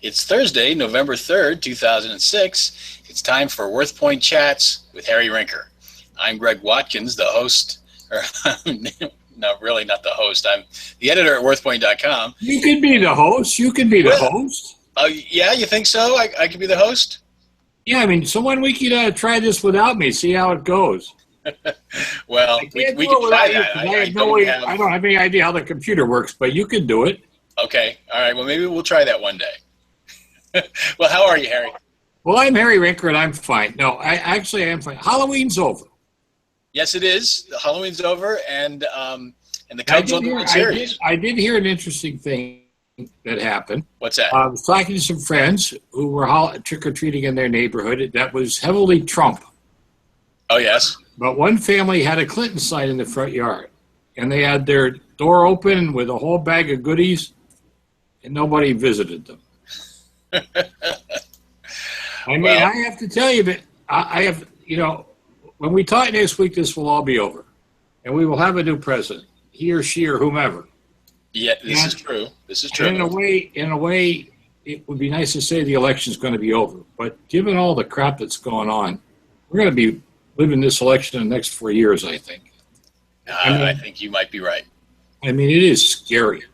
It's Thursday, November 3rd, 2006. It's time for WorthPoint Chats with Harry Rinker. I'm Greg Watkins, the host, or no, really not the host. I'm the editor at WorthPoint.com. You can be the host. You can be the host. Oh, yeah, you think so? I could be the host? Yeah, I mean, so one week you try this without me, see how it goes. Well, we can try that. I don't have any idea how the computer works, but you can do it. Okay, all right. Well, maybe we'll try that one day. Well, how are you, Harry? Well, I'm Harry Rinker, and I'm fine. No, I am fine. Halloween's over. Yes, it is. Halloween's over, and the Cubs on the World Series. I did hear an interesting thing that happened. What's that? I was talking to some friends who were trick-or-treating in their neighborhood that was heavily Trump. Oh, yes. But one family had a Clinton sign in the front yard, and they had their door open with a whole bag of goodies, and nobody visited them. I mean, I have to tell you that I have, when we talk next week, this will all be over, and we will have a new president, he or she or whomever. Yeah, this is true. This is true. In a way, it would be nice to say the election's going to be over, but given all the crap that's going on, we're going to be living this election in the next 4 years, I think. I think you might be right. I mean, it is scary.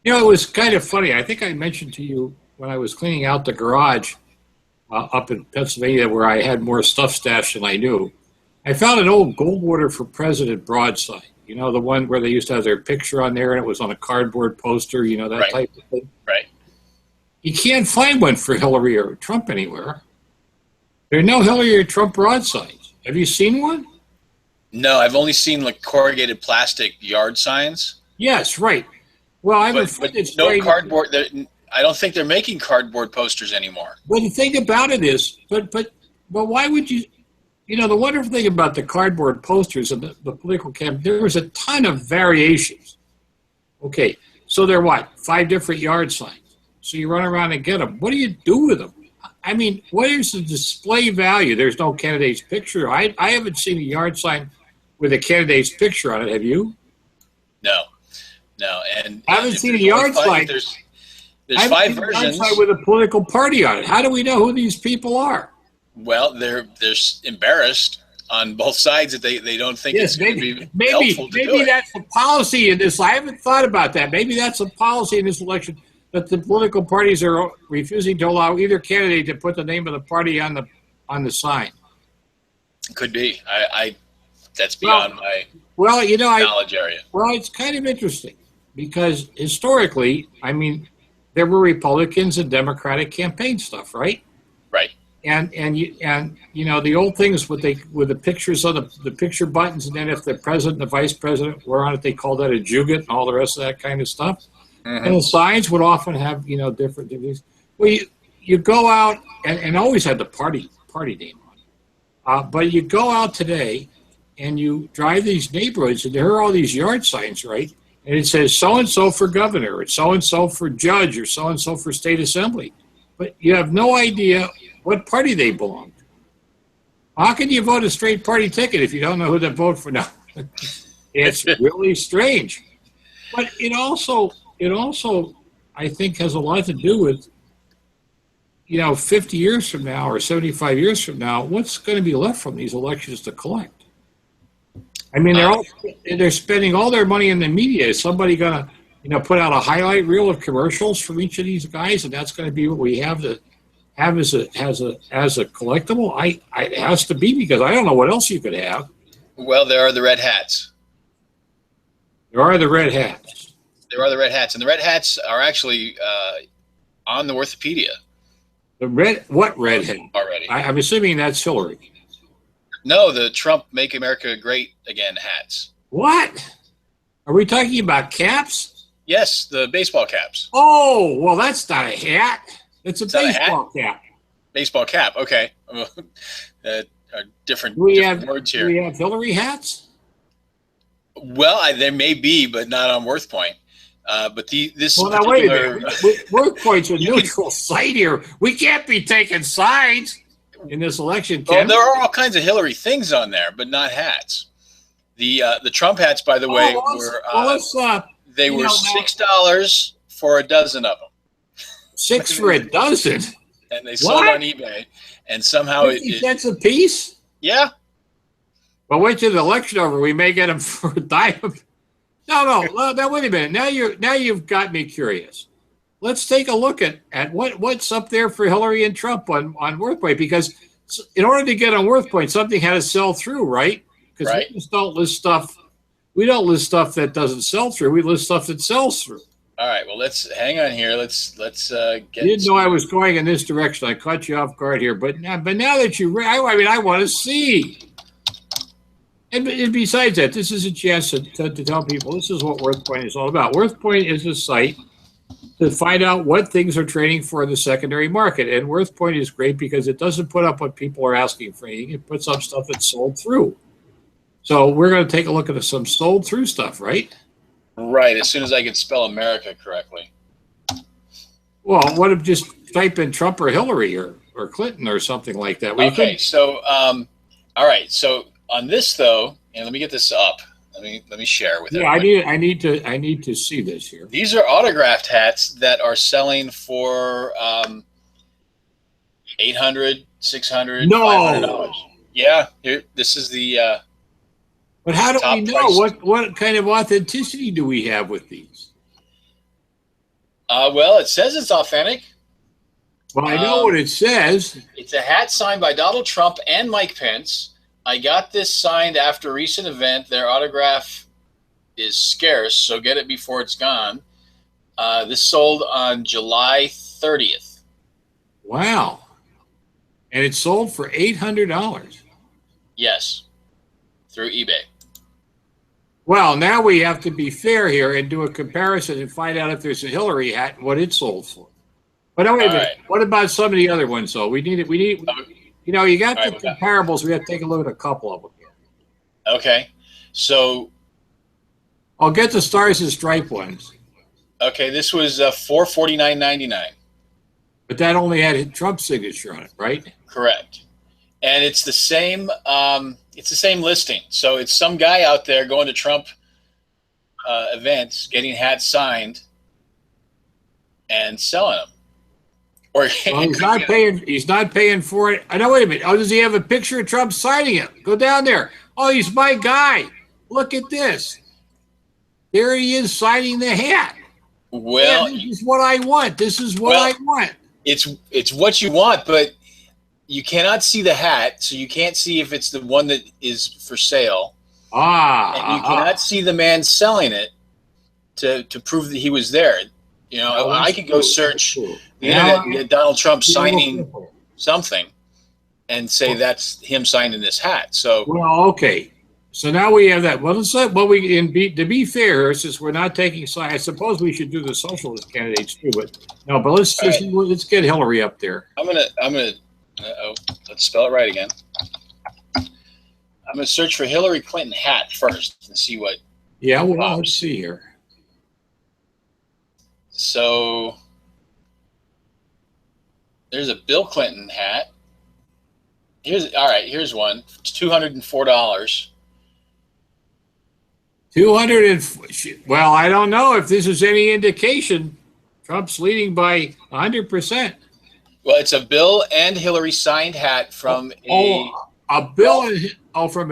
It was kind of funny. I think I mentioned to you when I was cleaning out the garage up in Pennsylvania where I had more stuff stashed than I knew. I found an old Goldwater for President broadside. The one where they used to have their picture on there and it was on a cardboard poster, that type of thing. Right. You can't find one for Hillary or Trump anywhere. There are no Hillary or Trump broadsides. Have you seen one? No, I've only seen corrugated plastic yard signs. Yes, right. Well, I have a friend that's no cardboard. I don't think they're making cardboard posters anymore. Well, the thing about it is, but why would you? The wonderful thing about the cardboard posters and the political campaign, there was a ton of variations. Okay, so they're 5 different yard signs. So you run around and get them. What do you do with them? I mean, what is the display value? There's no candidate's picture. I haven't seen a yard sign with a candidate's picture on it. Have you? No. And I haven't seen a yard sign. There's 5 versions. Yard sign with a political party on it. How do we know who these people are? Well, they're embarrassed on both sides that they don't think it's going to be helpful to do it. Maybe that's a policy in this. I haven't thought about that. Maybe that's a policy in this election that the political parties are refusing to allow either candidate to put the name of the party on the sign. Could be. That's beyond my knowledge area. Well, it's kind of interesting because historically, I mean, there were Republicans and Democratic campaign stuff, right? Right. And the old things with the pictures on the picture buttons, and then if the president and the vice president were on it, they called that a jugut and all the rest of that kind of stuff. Mm-hmm. And the signs would often have different things. Well, you go out and always had the party name on it. But you go out today and you drive these neighborhoods and there are all these yard signs, right? And it says so-and-so for governor, or so-and-so for judge, or so-and-so for state assembly. But you have no idea what party they belong to. How can you vote a straight party ticket if you don't know who to vote for? No, it's really strange. But it also, I think, has a lot to do with, 50 years from now or 75 years from now, what's going to be left from these elections to collect? I mean, they're spending all their money in the media. Is somebody going to, put out a highlight reel of commercials for each of these guys, and that's going to be what we have as a collectible? It has to be, because I don't know what else you could have. Well, there are the red hats. There are the red hats. There are the red hats, and the red hats are actually on the Worthopedia. What red hat? Already. I'm assuming that's Hillary. No, the Trump Make America Great Again hats. What? Are we talking about caps? Yes, the baseball caps. Oh, well, that's not a hat. It's a baseball cap. Baseball cap, okay. Different words here. Do we have Hillary hats? Well, there may be, but not on WorthPoint. But this now wait a minute. WorthPoint's a neutral site here. We can't be taking sides in this election. Well, there are all kinds of Hillary things on there, but not hats. The Trump hats, by the way, were $6 for a dozen of them. 6 for a dozen. And they sold on eBay, and somehow 50 cents a piece? Yeah. Well, wait till the election over. We may get them for a dime. No. Now wait a minute. Now you've got me curious. Let's take a look at what's up there for Hillary and Trump on WorthPoint, because in order to get on WorthPoint, something had to sell through, right? Because we just don't list stuff. We don't list stuff that doesn't sell through. We list stuff that sells through. All right. Well, let's hang on here. Let's get. You didn't know I was going in this direction. I caught you off guard here, but now that I want to see. And besides that, this is a chance to tell people this is what WorthPoint is all about. WorthPoint is a site to find out what things are trading for in the secondary market. And WorthPoint is great because it doesn't put up what people are asking for. It puts up stuff that's sold through. So we're going to take a look at some sold through stuff, right? Right. As soon as I can spell America correctly. Well, what if just type in Trump or Hillary or Clinton or something like that? Okay. So, all right. So on this though, and let me get this up. Let me share with everybody. Yeah, I need to see this here. These are autographed hats that are selling for $800, $600, $500. Yeah, here. This is the. But how do we know what kind of authenticity do we have with these? Well, it says it's authentic. Well, I know what it says. It's a hat signed by Donald Trump and Mike Pence. I got this signed after a recent event. Their autograph is scarce, so get it before it's gone. This sold on July 30th. Wow. And it sold for $800. Yes, through eBay. Well, now we have to be fair here and do a comparison and find out if there's a Hillary hat and what it sold for. But wait a minute. Right. What about some of the other ones, though? We need. You know, you got the comparables. We have to take a look at a couple of them here. Okay. So I'll get the stars and stripe ones. Okay, this was $449.99. But that only had Trump's signature on it, right? Correct. And it's the same. It's the same listing. So it's some guy out there going to Trump events, getting hats signed, and selling them. Or well, he's not paying. He's not paying for it. I know. Wait a minute. Oh, does he have a picture of Trump signing it? Go down there. Oh, he's my guy. Look at this. There he is signing the hat. Well, this is what I want. This is what I want. It's what you want, but you cannot see the hat, so you can't see if it's the one that is for sale. And you cannot see the man selling it to prove that he was there. You know, I could go search the internet and get Donald Trump signing something and say that's him signing this hat. So well, okay. So now we have that. Well, let's let, well, to be fair, since we're not taking sides, I suppose we should do the socialist candidates too. But no, but let's get Hillary up there. I'm gonna. Let's spell it right again. I'm gonna search for Hillary Clinton hat first and see what. Yeah, well, let's see here. So there's a Bill Clinton hat. Here's one. It's $204. Well, I don't know if this is any indication. Trump's leading by 100%. Well, it's a Bill and Hillary signed hat from from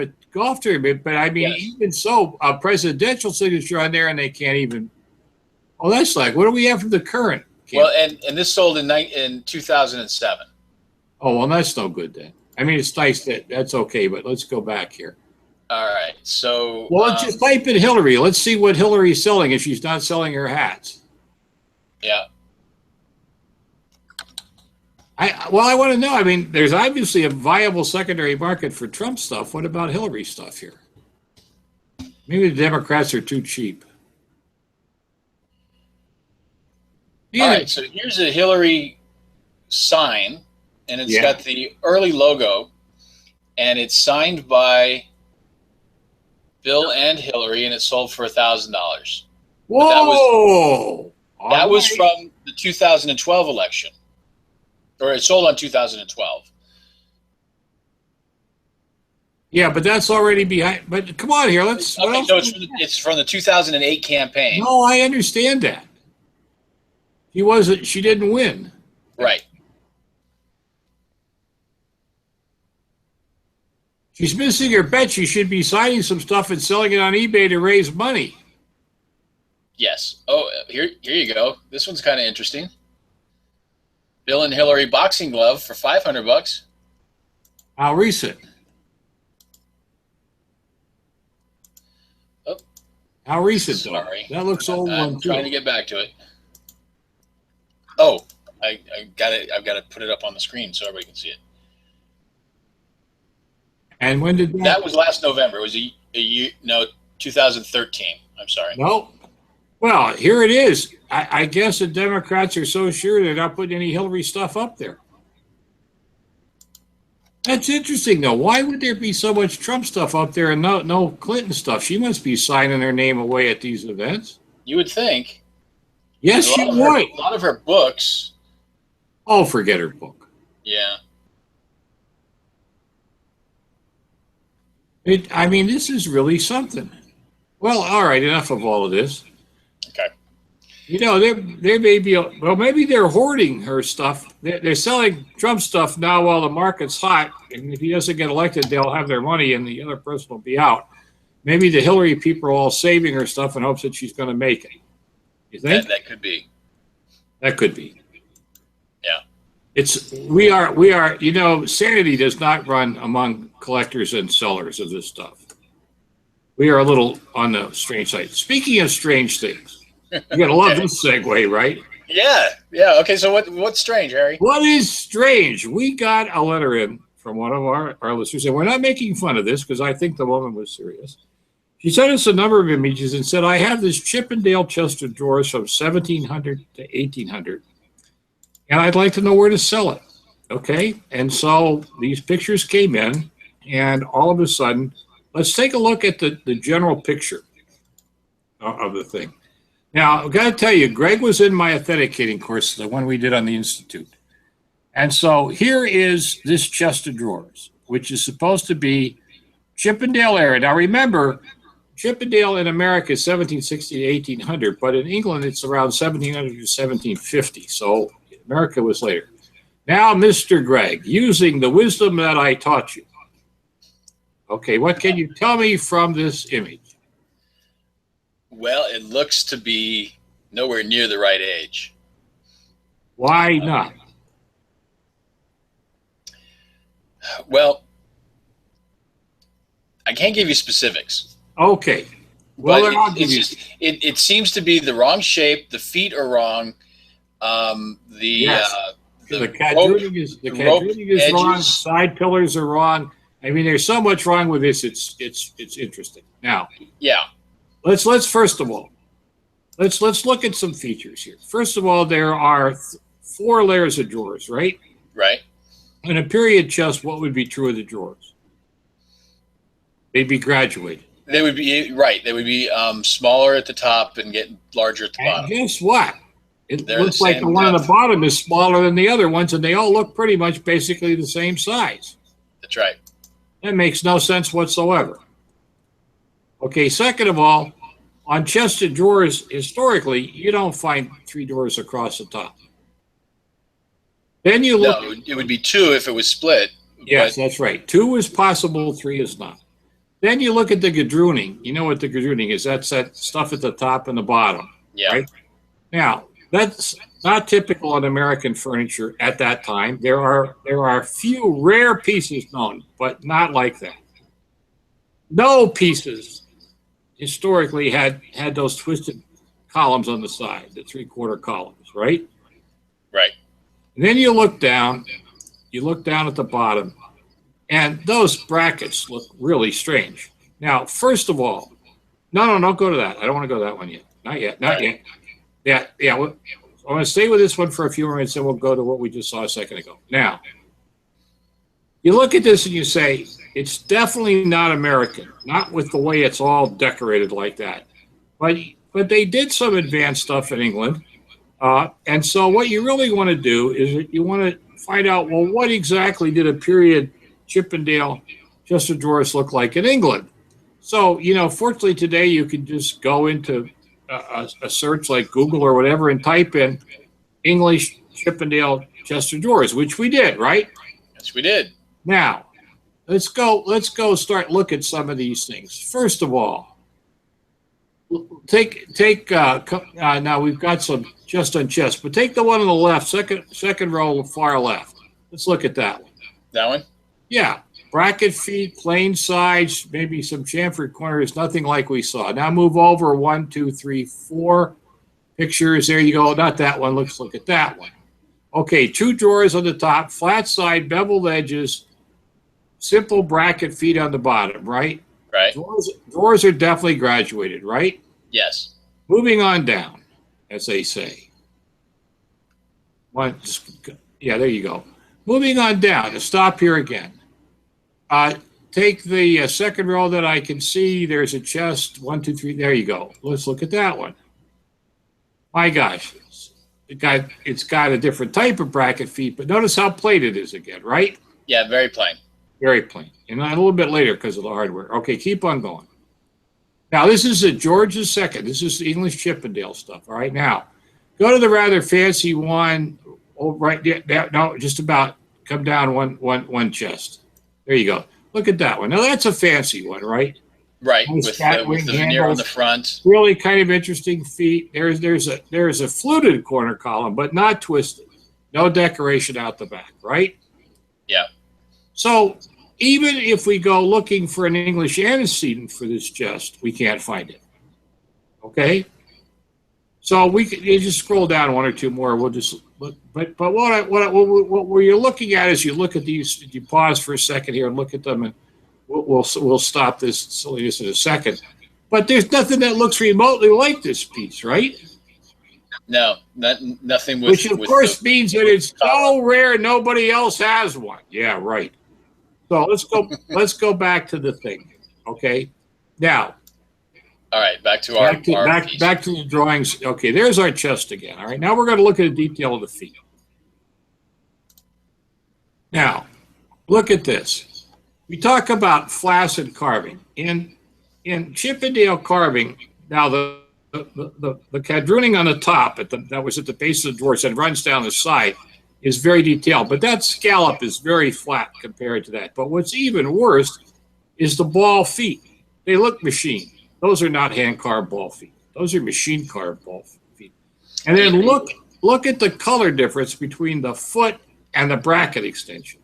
a golf tournament. But I mean, even so, a presidential signature on there, and they can't even. Oh, that's like, what do we have from the current? Well, and this sold in 2007. Oh, well, that's no good then. I mean, it's nice that's okay, but let's go back here. All right, so well, let's just type in Hillary. Let's see what Hillary's selling if she's not selling her hats. Yeah. I want to know. I mean, there's obviously a viable secondary market for Trump stuff. What about Hillary stuff here? Maybe the Democrats are too cheap. Yeah. All right, so here's a Hillary sign, and it's got the early logo, and it's signed by Bill and Hillary, and it sold for $1,000. Whoa! That was from the 2012 election, or it sold on 2012. Yeah, but that's already behind. But come on here, let's. Okay, so it's from the 2008 campaign. No, I understand that. She didn't win. Right. She's missing her bet. She should be signing some stuff and selling it on eBay to raise money. Yes. Oh, here you go. This one's kind of interesting. Bill and Hillary boxing glove for $500. How recent? Oh, how recent? Sorry, that looks old. I'm trying to get back to it. Oh, I got it. I've got to put it up on the screen so everybody can see it. And when did that? That was last November. It was a year, no, 2013. I'm sorry. No. Well, here it is. I guess the Democrats are so sure they're not putting any Hillary stuff up there. That's interesting, though. Why would there be so much Trump stuff up there and no Clinton stuff? She must be signing her name away at these events. You would think. Yes, she would. A lot of her books. Oh, forget her book. Yeah. This is really something. Well, all right, enough of all of this. Okay. There may be, maybe they're hoarding her stuff. They're selling Trump stuff now while the market's hot. And if he doesn't get elected, they'll have their money and the other person will be out. Maybe the Hillary people are all saving her stuff in hopes that she's going to make it. You think? That could be. That could be. Yeah. We are, sanity does not run among collectors and sellers of this stuff. We are a little on the strange side. Speaking of strange things, you're going to love this segue, right? Yeah. Okay, so what's strange, Harry? What is strange? We got a letter in from one of our listeners, and we're not making fun of this because I think the woman was serious. She sent us a number of images and said, I have this Chippendale chest of drawers from 1700 to 1800, and I'd like to know where to sell it. Okay, and so these pictures came in, and all of a sudden, let's take a look at the general picture of the thing. Now, I've got to tell you, Greg was in my authenticating course, the one we did on the Institute. And so here is this chest of drawers, which is supposed to be Chippendale era. Now, remember, Chippendale in America is 1760 to 1800, but in England, it's around 1700 to 1750. So America was later. Now, Mr. Greg, using the wisdom that I taught you, okay, what can you tell me from this image? Well, it looks to be nowhere near the right age. Why not? Well, I can't give you specifics. Okay. Well, but I'll give you. It seems to be the wrong shape. The feet are wrong. The cadrooning is wrong. The side pillars are wrong. There's so much wrong with this. It's interesting. Now, yeah. Let's first of all, let's look at some features here. First of all, there are 4 layers of drawers, right? Right. In a period chest, what would be true of the drawers? They'd be graduated. They would be right. They would be smaller at the top and get larger at the bottom. And guess what? They're looks like the one on the bottom is smaller than the other ones, and they all look pretty much basically the same size. That's right. That makes no sense whatsoever. Okay, second of all, on chest of drawers, historically, you don't find 3 doors across the top. Then you look. No, it would be 2 if it was split. Yes, that's right. 2 is possible, 3 is not. Then you look at the gadrooning. You know what the gadrooning is? That's that stuff at the top and the bottom. Yeah. Right? Now, that's not typical in American furniture at that time. There are few rare pieces known, but not like that. No pieces historically had those twisted columns on the side, the 3/4 columns, right? Right. And then you look down at the bottom, and those brackets look really strange. Now, first of all, no, don't go to that. I don't want to go to that one yet. Not yet. Yeah. I'm going to stay with this one for a few minutes, and we'll go to what we just saw a second ago. Now, you look at this and you say, it's definitely not American, not with the way it's all decorated like that. But they did some advanced stuff in England. And so what you really want to do is you want to find out, well, what exactly did a period Chippendale chest of drawers look like in England? So, fortunately today you can just go into a search like Google or whatever and type in English Chippendale chest of drawers, which we did, right? Yes, we did. Now, let's go start look at some of these things. First of all, now we've got some chest on chest, but take the one on the left, second row, far left. Let's look at that one. That one? Yeah. Bracket feet, plain sides, maybe some chamfered corners, nothing like we saw. Now move over 1, 2, 3, 4 pictures. There you go. Not that one. Let's look at that one. Okay, 2 drawers on the top, flat side, beveled edges, simple bracket feet on the bottom, right? Right. Drawers are definitely graduated, right? Yes. Moving on down, as they say. Yeah, there you go. Moving on down. To stop here again. Take the second row that I can see. There's a chest. 1, 2, 3. There you go. Let's look at that one. My gosh. It's got a different type of bracket feet, but notice how plain it is again, right? Yeah, very plain. Very plain. And a little bit later because of the hardware. Okay, keep on going. Now, this is a George II. This is English Chippendale stuff. All right, now, go to the rather fancy one. Oh, right there. No, just about come down one chest. There you go. Look at that one. Now, that's a fancy one, right? Right, Nice with the veneer on the front. Really kind of interesting feet. There's a fluted corner column, but not twisted. No decoration out the back, right? Yeah. So even if we go looking for an English antecedent for this chest, we can't find it. Okay? So you just scroll down 1 or 2 more. We'll just look. But what you're looking at is you look at these. You pause for a second here and look at them, and we'll stop this silliness in a second. But there's nothing that looks remotely like this piece, right? No, nothing with. Which of course means that it's so rare nobody else has one. Yeah, right. So let's go back to the thing. Okay. Now. All right, back to the drawings. Okay, there's our chest again. All right, now we're going to look at the detail of the feet. Now, look at this. We talk about flaccid carving. In Chippendale carving, now the cadrooning on the top that was at the base of the drawers and runs down the side is very detailed, but that scallop is very flat compared to that. But what's even worse is the ball feet. They look machined. Those are not hand-carved ball feet. Those are machine-carved ball feet. And then look at the color difference between the foot and the bracket extension.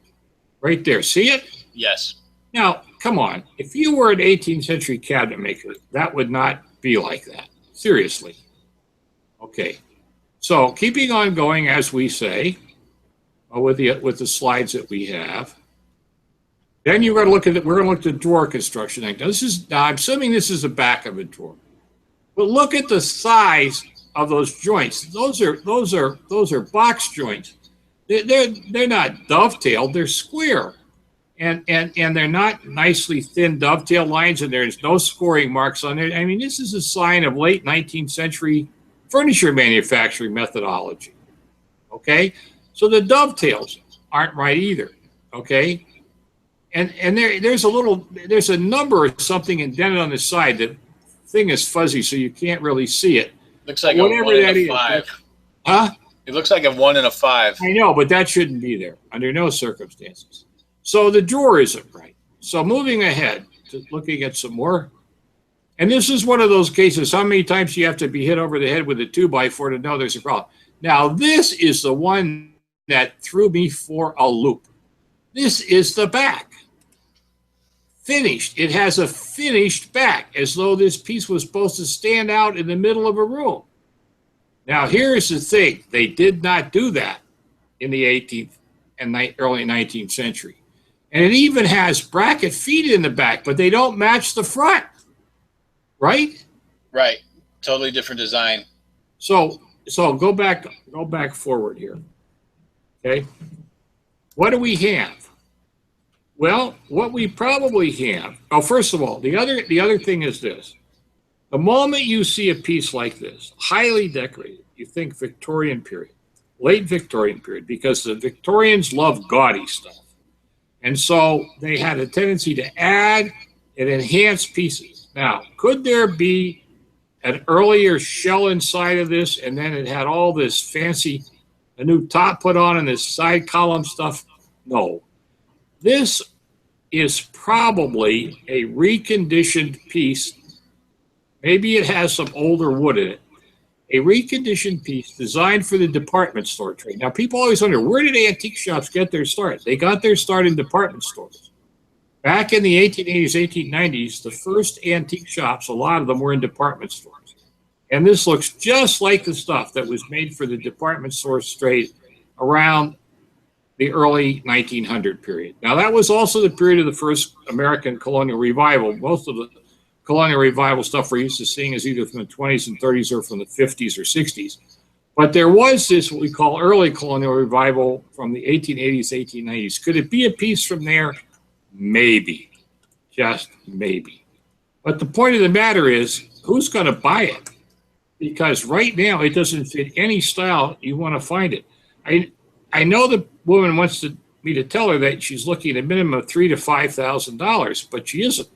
Right there. See it? Yes. Now, come on. If you were an 18th century cabinet maker, that would not be like that. Seriously. Okay. So keeping on going, as we say, with the slides that we have. Then you're going to look at we're going to look at the drawer construction. Now I'm assuming this is the back of a drawer. But look at the size of those joints. Those are box joints. They're not dovetailed, they're square. And they're not nicely thin dovetail lines, and there's no scoring marks on it. I mean, this is a sign of late 19th century furniture manufacturing methodology. Okay? So the dovetails aren't right either. Okay? And there's a number or something indented on the side. The thing is fuzzy, so you can't really see it. Looks like a 1 and a 5. Huh? It looks like a 1 and a 5. I know, but that shouldn't be there under no circumstances. So the drawer isn't right. So moving ahead to looking at some more. And this is one of those cases, how many times you have to be hit over the head with a 2x4 to know there's a problem. Now, this is the one that threw me for a loop. This is the back. Finished. It has a finished back, as though this piece was supposed to stand out in the middle of a room. Now, here's the thing. They did not do that in the 18th and early 19th century. And it even has bracket feet in the back, but they don't match the front. Right? Right. Totally different design. So go back forward here. Okay? What do we have? Well, what we probably have, first of all, the other thing is this. The moment you see a piece like this, highly decorated, you think Victorian period, late Victorian period, because the Victorians love gaudy stuff. And so they had a tendency to add and enhance pieces. Now, could there be an earlier shell inside of this, and then it had all this fancy a new top put on and this side column stuff. No. This is probably a reconditioned piece. Maybe it has some older wood in it. A reconditioned piece designed for the department store trade. Now, people always wonder, where did antique shops get their start? They got their start in department stores. Back in the 1880s, 1890s, the first antique shops, a lot of them were in department stores. And this looks just like the stuff that was made for the department store trade around the early 1900 period. Now, that was also the period of the first American colonial revival. Most of the colonial revival stuff we're used to seeing is either from the 20s and 30s or from the 50s or 60s. But there was this, what we call early colonial revival from the 1880s, 1890s. Could it be a piece from there? Maybe. Just maybe. But the point of the matter is, who's going to buy it? Because right now it doesn't fit any style you want to find it. I know the woman wants me to tell her that she's looking at a minimum of $3,000 to $5,000, but she isn't.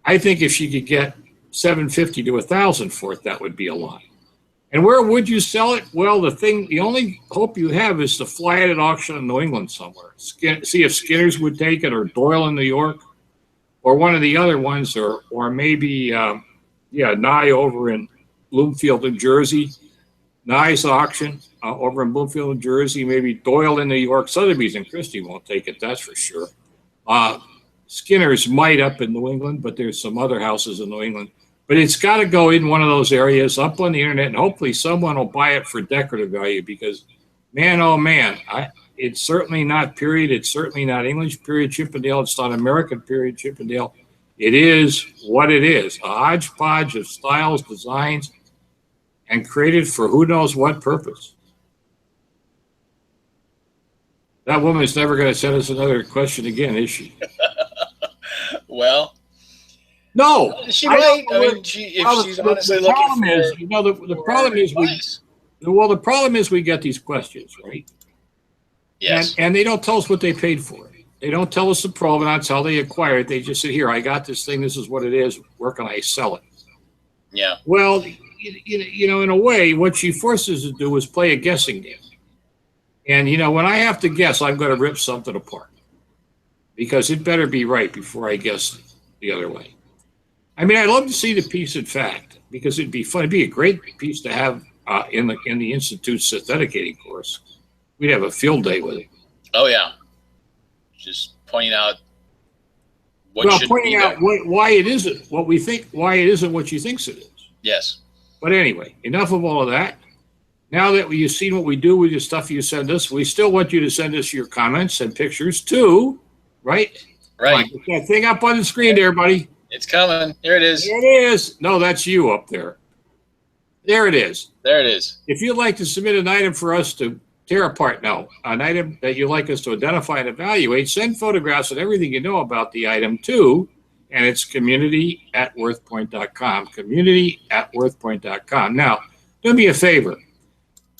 I think if she could get $750 to $1,000 for it, that would be a lot. And where would you sell it? Well, the only hope you have is to fly it at auction in New England somewhere. See if Skinner's would take it, or Doyle in New York, or one of the other ones, or maybe Nye over in Bloomfield, New Jersey. Nye's auction over in Bloomfield, New Jersey. Maybe Doyle in New York. Sotheby's and Christie won't take it, that's for sure. Skinner's might up in New England, but there's some other houses in New England. But it's got to go in one of those areas up on the internet, and hopefully someone will buy it for decorative value, because, man, oh, man, it's certainly not period. It's certainly not English period Chippendale. It's not American period Chippendale. It is what it is, a hodgepodge of styles, designs, and created for who knows what purpose. That woman is never going to send us another question again, is she? Well, no, she might. I mean, if she's honestly looking for, the problem is we get these questions, right? Yes. And they don't tell us what they paid for it. They don't tell us the provenance, how they acquired it. They just say, here, I got this thing. This is what it is. Where can I sell it? Yeah. Well, in a way, what she forces us to do is play a guessing game. And, when I have to guess, I'm going to rip something apart, because it better be right before I guess the other way. I mean, I'd love to see the piece in fact, because it'd be fun. It'd be a great piece to have in the Institute's authenticating course. We'd have a field day with it. Oh, yeah. Just pointing out what should be there. Why it isn't what we think, why it isn't what she thinks it is. Yes. But anyway, enough of all of that. Now that you've seen what we do with the stuff you send us, we still want you to send us your comments and pictures too, right? Right. Get that thing up on the screen there, buddy. It's coming. Here it is. There it is. No, that's you up there. There it is. There it is. If you'd like to submit an item for us to tear apart now, an item that you'd like us to identify and evaluate, send photographs and everything you know about the item to, and it's community@worthpoint.com, community@worthpoint.com. Now, do me a favor.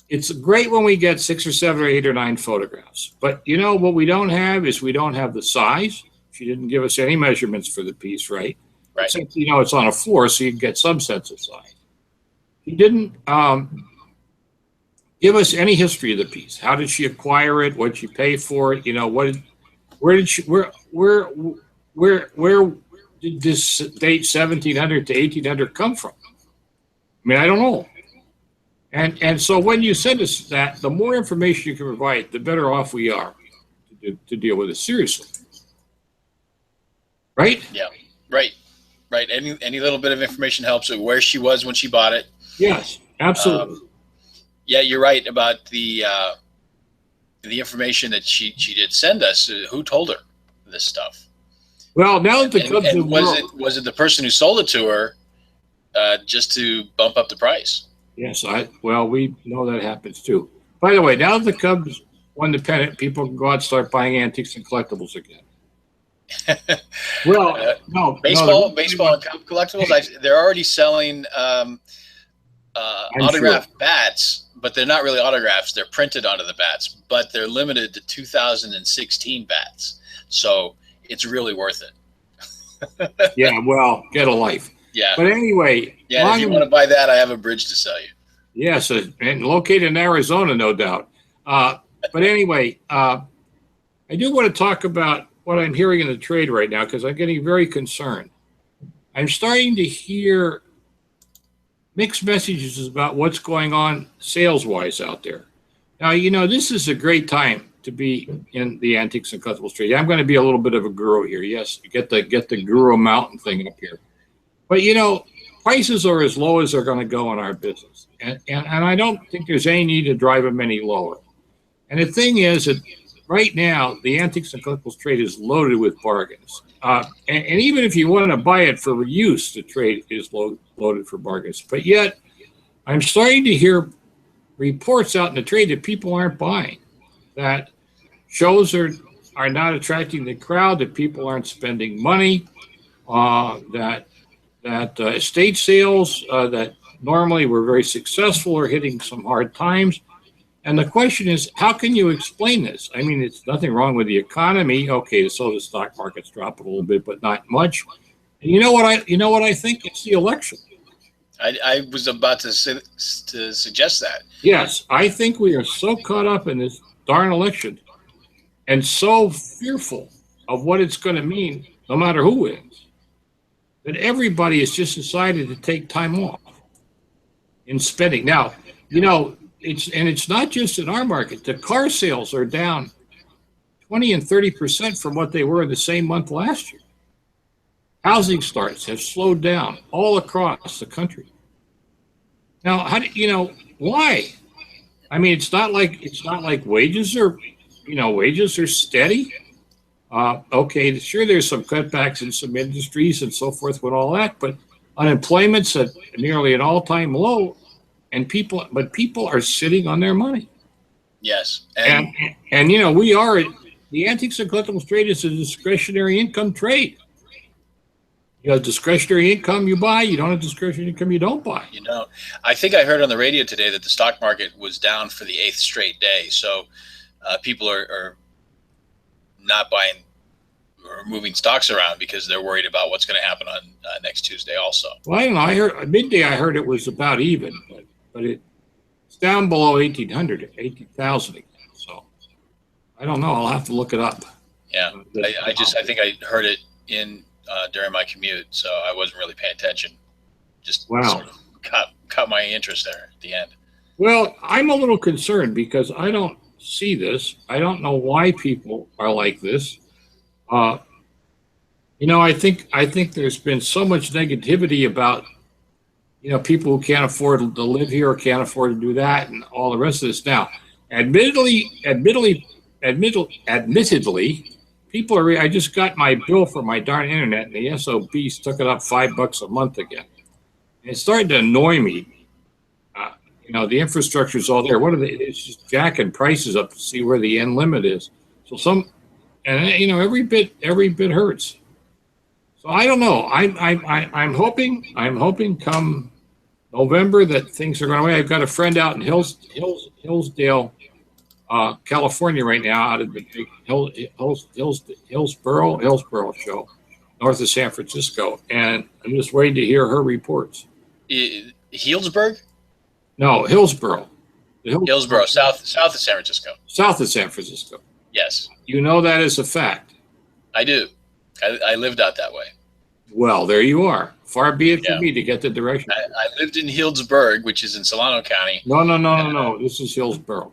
It's great when we get 6 or 7 or 8 or 9 photographs. But, what we don't have is we don't have the size. She didn't give us any measurements for the piece, right? Right. Except, it's on a floor, so you can get some sense of size. She didn't give us any history of the piece. How did she acquire it? What did she pay for it? Where did this date 1700 to 1800 come from? I mean, I don't know. And so when you send us that, the more information you can provide, the better off we are to deal with it seriously. Right? Yeah. Right. Any little bit of information helps with where she was when she bought it. Yes, absolutely. Yeah, you're right about the information that she did send us. Who told her this stuff? Well, now that the Cubs have was it the person who sold it to her just to bump up the price? Yes, we know that happens too. By the way, now that the Cubs won the pennant, people can go out and start buying antiques and collectibles again. Well, no. Baseball and collectibles, they're already selling autographed bats, but they're not really autographs. They're printed onto the bats, but they're limited to 2016 bats. So it's really worth it. Yeah, well, get a life. Yeah. But anyway. Yeah, if you want to buy that, I have a bridge to sell you. Yes, and located in Arizona, no doubt. But anyway, I do want to talk about what I'm hearing in the trade right now because I'm getting very concerned. I'm starting to hear mixed messages about what's going on sales-wise out there. Now, this is a great time to be in the antiques and collectibles trade. I'm going to be a little bit of a guru here. Yes, get the guru mountain thing up here. But, prices are as low as they're going to go in our business. And I don't think there's any need to drive them any lower. And the thing is that right now, the antiques and collectibles trade is loaded with bargains. And even if you want to buy it for use, the trade is loaded for bargains. But yet, I'm starting to hear reports out in the trade that people aren't buying, that shows are not attracting the crowd, that people aren't spending money, that estate sales that normally were very successful are hitting some hard times. And the question is, how can you explain this? I mean, it's nothing wrong with the economy. Okay, so the stock market's dropped a little bit, but not much. And you know what I think? It's the election. I was about to suggest that. Yes, I think we are so caught up in this darn election and so fearful of what it's going to mean, no matter who wins, that everybody has just decided to take time off in spending. Now, it's not just in our market. The car sales are down 20 and 30% from what they were in the same month last year. Housing starts have slowed down all across the country. Now, why? I mean, it's not like wages are steady. Okay, sure, there's some cutbacks in some industries and so forth with all that, but unemployment's at nearly an all-time low. And people are sitting on their money. Yes. And the antiques and collectibles trade is a discretionary income trade. You have discretionary income, you buy. You don't have discretionary income, you don't buy. I think I heard on the radio today that the stock market was down for the 8th straight day. So people are not buying or moving stocks around because they're worried about what's going to happen on next Tuesday also. Well, I don't know. I heard midday. I heard it was about even, but it's down below 18,000 again. So I don't know. I'll have to look it up. Yeah, I think I heard it during my commute, so I wasn't really paying attention. Just sort of caught my interest there at the end. Well, I'm a little concerned because I don't see this. I don't know why people are like this. I think there's been so much negativity about people who can't afford to live here or can't afford to do that and all the rest of this. Now, admittedly, people are. I just got my bill for my darn internet, and the SOBs took it up $5 a month again. And it's starting to annoy me. The infrastructure's all there. It's just jacking prices up to see where the end limit is. So every bit hurts. So I don't know. I'm hoping come November that things are going away. I've got a friend out in Hillsdale, California right now, out of the big Hillsboro show, north of San Francisco, and I'm just waiting to hear her reports. Healdsburg? No, Hillsboro. Hillsboro, south of San Francisco. South of San Francisco. Yes. You know that is a fact. I do. I lived out that way. Well, there you are. Far be it from me to get the direction. I lived in Healdsburg, which is in Solano County. No. This is Hillsboro.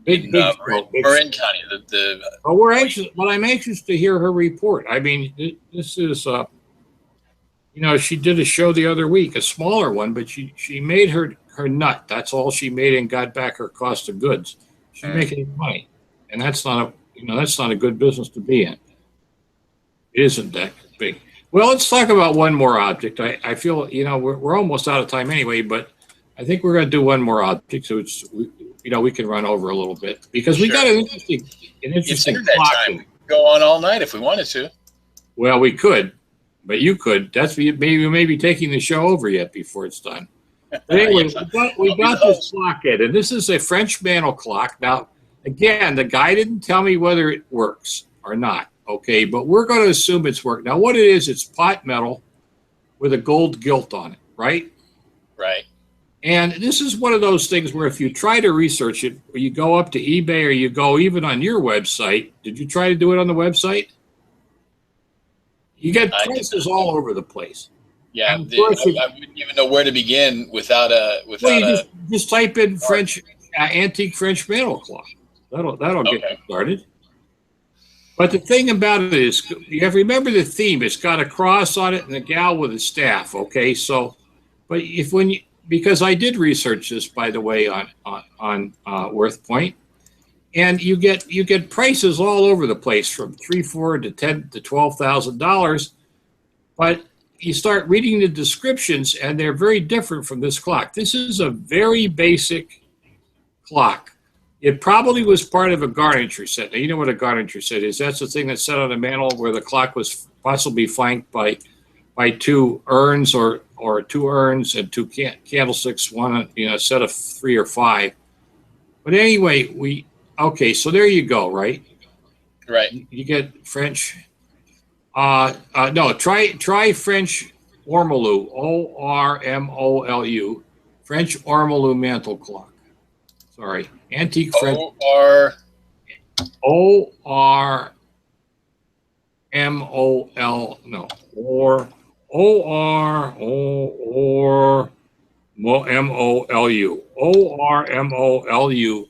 Big Marin County. I'm anxious to hear her report. I mean, this is, she did a show the other week, a smaller one, but she made her nut. That's all she made and got back her cost of goods. She's making money, and that's not a good business to be in. It isn't that big. Well, let's talk about one more object. I feel we're almost out of time anyway, but I think we're going to do one more object, so we can run over a little bit because we got an interesting it's internet time. We could go on all night if we wanted to. Well, we could, but you could. That's maybe we may be taking the show over yet before it's done. But anyway, we got this clock in, and this is a French mantle clock. Now, again, the guy didn't tell me whether it works or not. Okay, but we're going to assume it's worked. Now, what it is, it's pot metal with a gold gilt on it, right? Right. And this is one of those things where if you try to research it, or you go up to eBay or you go even on your website, did you try to do it on the website? You get I did prices not. all over the place. Yeah, And of course, I wouldn't even know where to begin without a well, you without a. just type in French antique French mantel clock. That'll get you Okay. started. But the thing about it is, you have to remember the theme. It's got a cross on it and a gal with a staff. Okay, so, but if when you, because I did research this, by the way, on WorthPoint, and you get prices all over the place from 3, 4 to 10 to $12,000. But you start reading the descriptions, and they're very different from this clock. This is a very basic clock. It probably was part of a garniture set. Now, you know what a garniture set is. That's the thing that's set on a mantle where the clock was possibly flanked by two urns or two urns and two candlesticks, one, a set of 3 or 5. But anyway, okay, so there you go, right? Right. You get French. No, try French ormolu, ORMOLU, French ormolu mantle clock. Sorry, antique French. ORMOL, no, or MOLU, ORMOLU,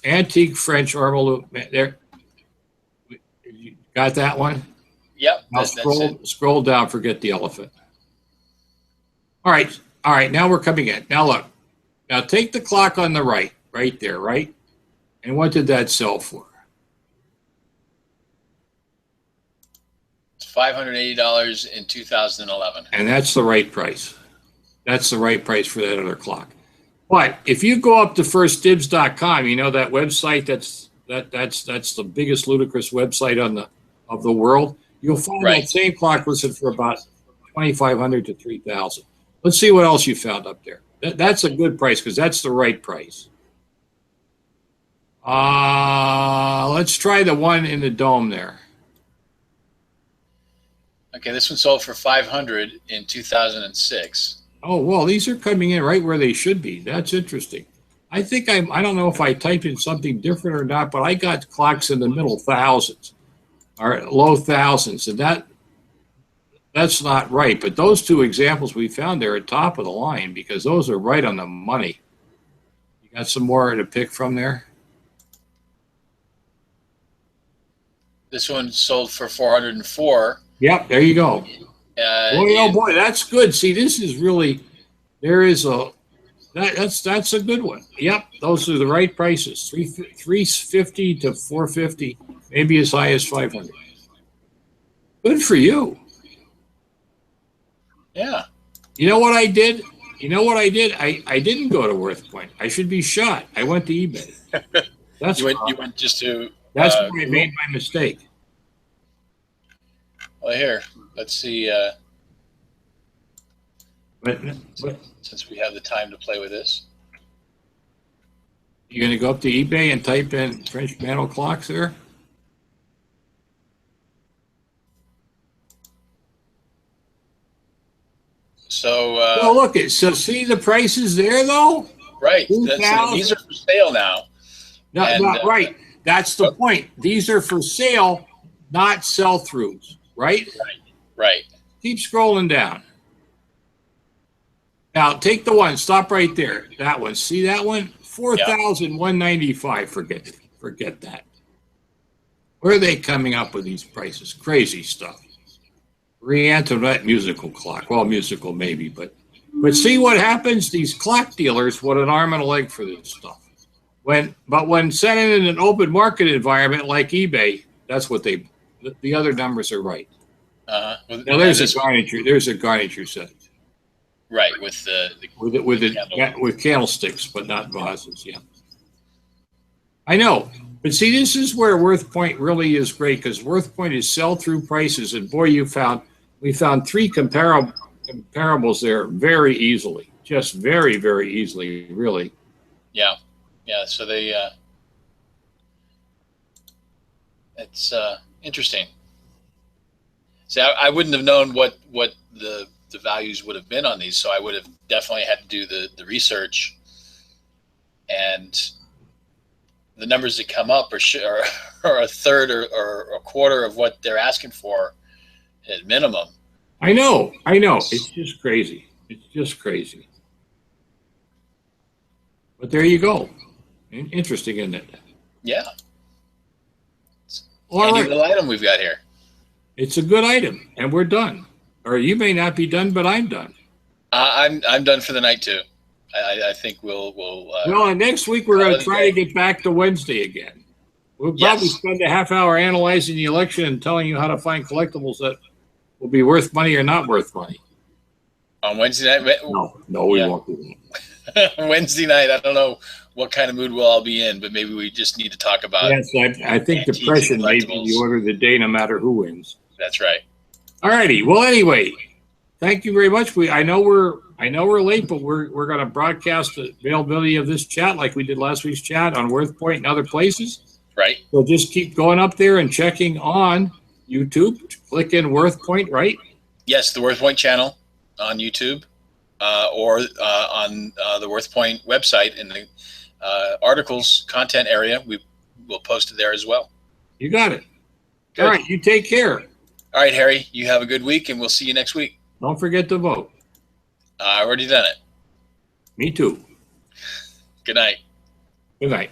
antique French ormolu. There, you got that one? Yep. Now That's it. scroll down. Forget the elephant. All right. Now we're coming in. Now look. Now take the clock on the right there, right? And what did that sell for? It's $580 in 2011. And that's the right price. That's the right price for that other clock. But if you go up to firstdibs.com, you know that website that's the biggest ludicrous website of the world. You'll find Right. that same clock listed for about $2,500 to $3,000. Let's see what else you found up there. That's a good price because that's the right price. Let's try the one in the dome there. Okay, this one sold for $500 in 2006. Oh, well, these are coming in right where they should be. That's interesting. I think I don't know if I typed in something different or not, but I got clocks in the middle thousands or low thousands, and that's not right. But those two examples we found there are top of the line because those are right on the money. You got some more to pick from there? This one sold for 404. Yep, there you go. Oh boy, that's good. See, this is really that's a good one. Yep, those are the right prices. 350 to 450, maybe as high as 500. Good for you. Yeah. You know what I did? I didn't go to WorthPoint. I should be shot. I went to eBay. You went just to. That's where I made my mistake. Well, here, let's see. But Since we have the time to play with this. you're going to go up to eBay and type in French mantle clocks there? So. Well, look, so see the prices there, though? Right. So these are for sale now. No, right. That's the point. These are for sale, not sell-throughs, right? Right. Keep scrolling down. Now, take the one. Stop right there. That one. See that one? 4,195. Forget that. Where are they coming up with these prices? Crazy stuff. Marie Antoinette musical clock. Well, musical maybe, but see what happens? These clock dealers want an arm and a leg for this stuff. When set in an open market environment like eBay, that's what the other numbers are right. Now there's a garniture. There's a garniture set. Right, with candlesticks, but not vases. Yeah, I know. But see, this is where WorthPoint really is great because WorthPoint is sell-through prices, and boy, we found 3 comparables there very easily, just very, very easily, really. Yeah. So it's interesting. See, I wouldn't have known what the the values would have been on these. So I would have definitely had to do the research, and the numbers that come up are a third or a quarter of what they're asking for at minimum. I know. It's just crazy. But there you go. Interesting, isn't it? Yeah. All Handy right. little item we've got here. It's a good item, and we're done. Or you may not be done, but I'm done. I'm done for the night too. I think we'll. Well, and next week we're going to try to get back to Wednesday again. We'll probably spend a half hour analyzing the election and telling you how to find collectibles that will be worth money or not worth money. On Wednesday night? No, we won't do that. Wednesday night, I don't know what kind of mood we'll all be in, but maybe we just need to talk about. Yes, I think depression may be the order of the day, no matter who wins. That's right. All righty. Well, anyway, thank you very much. I know we're late, but we're going to broadcast the availability of this chat like we did last week's chat on WorthPoint and other places. Right. So just keep going up there and checking on YouTube. Click in WorthPoint, right? Yes, the WorthPoint channel on YouTube, or on the WorthPoint website in the articles content area. We will post it there as well. You got it. Good. All right. You take care. All right, Harry. You have a good week, and we'll see you next week. Don't forget to vote. I already done it. Me too. Good night. Good night.